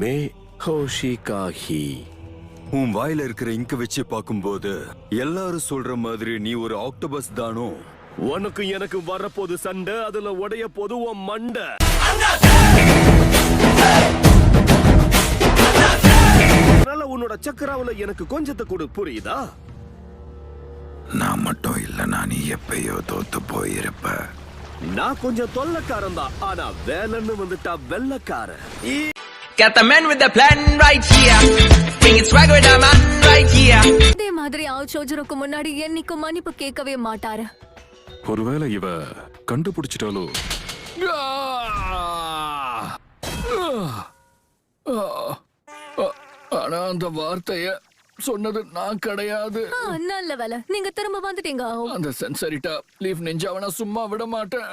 மே ஹோஷிகாஹி. உன் வாயில இருக்கிற இங்க வச்சு பார்க்கும்போது எல்லாரும் சொல்ற மாதிரி நீ ஒரு ஆக்டோபஸ் தானோ? உனக்கு எனக்கு வரப்போது சண்டை, அதுல உடைய போது உன் மண்டை. அதனால உன்னோட சக்கராவுல எனக்கு கொஞ்சத்தை கொடு, புரியுதா? நான் மட்டும் இல்லனா நீ எப்பயோ தோத்து போயிருப்ப. நான் கொஞ்சம் தொல்லக்காரன் தான், ஆனா வேலைன்னு வந்துட்டா வெள்ளக்காரன். Got the man with the plan right here. Bring it swag with the man right here. இதே மாதிரி ஆச்சோஜருக்கு முன்னாடி என்னைக்கும் மன்னிப்பு கேட்கவே மாட்டாரு. ஒருவேளை இவ கண்டுபிடிச்சிட்டாலோ? ஆனா அந்த வார்த்தைய சொன்னது நான் கிடையாது. நல்ல வேலை நீங்க திரும்ப வந்துட்டீங்க. அந்த சென்சரிட்டா லீவ் நெஞ்சாவனா சும்மா விட மாட்டேன்.